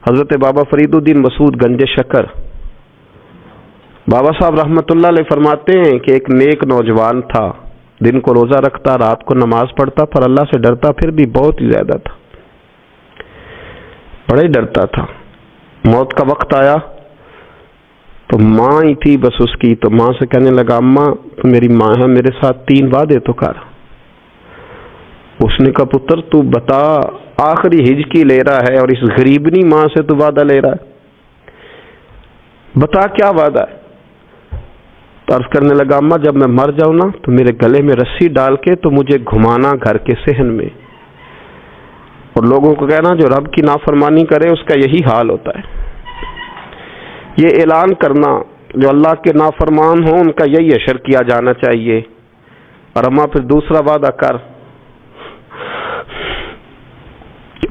حضرت بابا فرید الدین مسعود گنج شکر بابا صاحب رحمۃ اللہ علیہ فرماتے ہیں کہ ایک نیک نوجوان تھا، دن کو روزہ رکھتا، رات کو نماز پڑھتا، پر اللہ سے ڈرتا پھر بھی بہت ہی زیادہ تھا، بڑا ہی ڈرتا تھا۔ موت کا وقت آیا تو ماں ہی تھی بس اس کی، تو ماں سے کہنے لگا اماں تو میری ماں ہے، میرے ساتھ 3 وعدے تو کر۔ اس نے کہا پتر تو بتا، آخری ہجکی لے رہا ہے اور اس غریبنی ماں سے تو وعدہ لے رہا ہے، بتا کیا وعدہ ہے؟ تو عرض کرنے لگا اماں جب میں مر جاؤں نا تو میرے گلے میں رسی ڈال کے تو مجھے گھمانا گھر کے صحن میں، اور لوگوں کو کہنا جو رب کی نافرمانی کرے اس کا یہی حال ہوتا ہے۔ یہ اعلان کرنا جو اللہ کے نافرمان ہوں ان کا یہی اشر کیا جانا چاہیے۔ اور اماں پھر دوسرا وعدہ کر،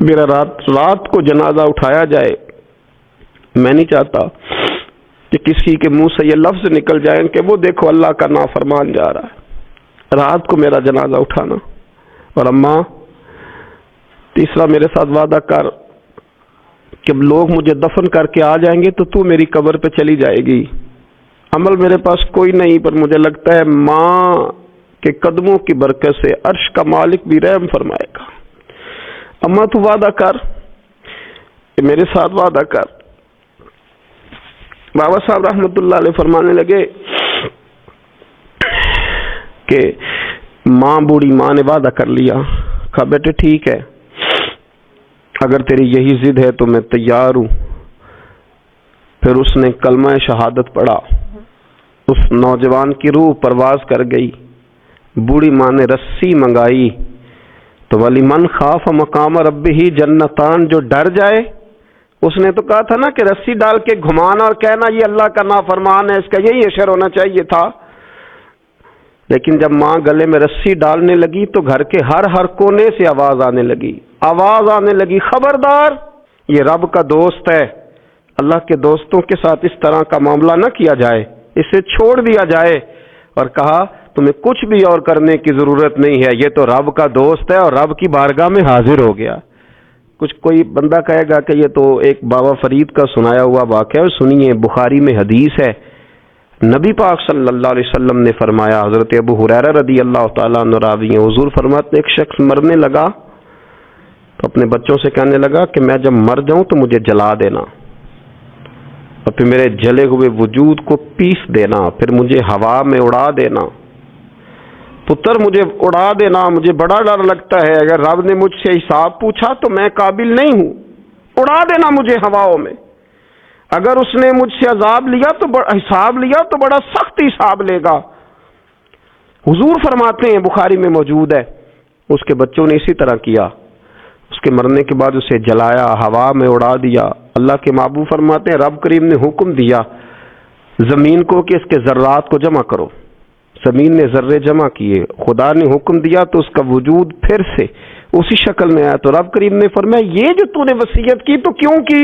میرا رات کو جنازہ اٹھایا جائے، میں نہیں چاہتا کہ کسی کے منہ سے یہ لفظ نکل جائیں کہ وہ دیکھو اللہ کا نافرمان جا رہا ہے، رات کو میرا جنازہ اٹھانا۔ اور اماں تیسرا میرے ساتھ وعدہ کر کہ لوگ مجھے دفن کر کے آ جائیں گے تو میری قبر پہ چلی جائے گی، عمل میرے پاس کوئی نہیں، پر مجھے لگتا ہے ماں کے قدموں کی برکت سے عرش کا مالک بھی رحم فرمائے گا۔ اماں تو وعدہ کر، میرے ساتھ وعدہ کر۔ بابا صاحب رحمۃ اللہ علیہ فرمانے لگے کہ بوڑھی ماں نے وعدہ کر لیا، کہا بیٹے ٹھیک ہے، اگر تیری یہی ضد ہے تو میں تیار ہوں۔ پھر اس نے کلمہ شہادت پڑھا، اس نوجوان کی روح پرواز کر گئی، بوڑھی ماں نے رسی منگائی تو ولی من خاف مقام ربہ جنتان، جو ڈر جائے، اس نے تو کہا تھا نا کہ رسی ڈال کے گھمانا اور کہنا یہ اللہ کا نافرمان ہے، اس کا یہی اشر ہونا چاہیے تھا، لیکن جب ماں گلے میں رسی ڈالنے لگی تو گھر کے ہر کونے سے آواز آنے لگی، خبردار یہ رب کا دوست ہے، اللہ کے دوستوں کے ساتھ اس طرح کا معاملہ نہ کیا جائے، اسے چھوڑ دیا جائے۔ اور کہا تمہیں کچھ بھی اور کرنے کی ضرورت نہیں ہے، یہ تو رب کا دوست ہے اور رب کی بارگاہ میں حاضر ہو گیا۔ کچھ کوئی بندہ کہے گا کہ یہ تو ایک بابا فرید کا سنایا ہوا واقعہ ہے، سنیے، بخاری میں حدیث ہے، نبی پاک صلی اللہ علیہ وسلم نے فرمایا، حضرت ابو ہریرہ رضی اللہ تعالیٰ عنہ راوی ہیں، حضور فرماتے ایک شخص مرنے لگا تو اپنے بچوں سے کہنے لگا کہ میں جب مر جاؤں تو مجھے جلا دینا، اور پھر میرے جلے ہوئے وجود کو پیس دینا، پھر مجھے ہوا میں اڑا دینا۔ پتر مجھے اڑا دینا، مجھے بڑا ڈر لگتا ہے، اگر رب نے مجھ سے حساب پوچھا تو میں قابل نہیں ہوں، اڑا دینا مجھے ہواؤں میں، اگر اس نے مجھ سے عذاب لیا تو حساب لیا تو بڑا سخت حساب لے گا۔ حضور فرماتے ہیں، بخاری میں موجود ہے، اس کے بچوں نے اسی طرح کیا، اس کے مرنے کے بعد اسے جلایا، ہوا میں اڑا دیا۔ اللہ کے محبوب فرماتے ہیں رب کریم نے حکم دیا زمین کو کہ اس کے ذرات کو جمع کرو، زمین نے ذرے جمع کیے، خدا نے حکم دیا تو اس کا وجود پھر سے اسی شکل میں آیا، تو رب کریم نے فرمایا یہ جو تو نے وصیت کی تو کیوں کی؟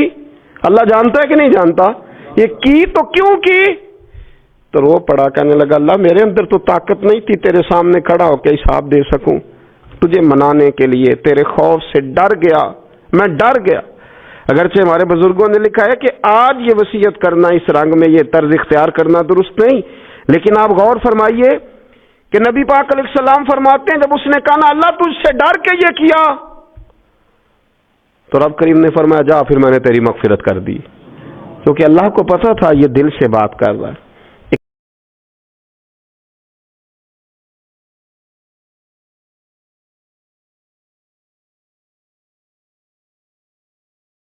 اللہ جانتا ہے کہ نہیں جانتا؟ یہ کی تو کیوں کی؟ تو رو پڑا، کہنے لگا اللہ میرے اندر تو طاقت نہیں تھی تیرے سامنے کھڑا ہو کے حساب دے سکوں، تجھے منانے کے لیے تیرے خوف سے ڈر گیا، میں ڈر گیا۔ اگرچہ ہمارے بزرگوں نے لکھا ہے کہ آج یہ وصیت کرنا، اس رنگ میں یہ طرز اختیار کرنا درست نہیں، لیکن آپ غور فرمائیے کہ نبی پاک علیہ السلام فرماتے ہیں جب اس نے کہا نا اللہ تجھ سے ڈر کے یہ کیا، تو رب کریم نے فرمایا جا پھر میں نے تیری مغفرت کر دی، کیونکہ اللہ کو پتا تھا یہ دل سے بات کر رہا ہے۔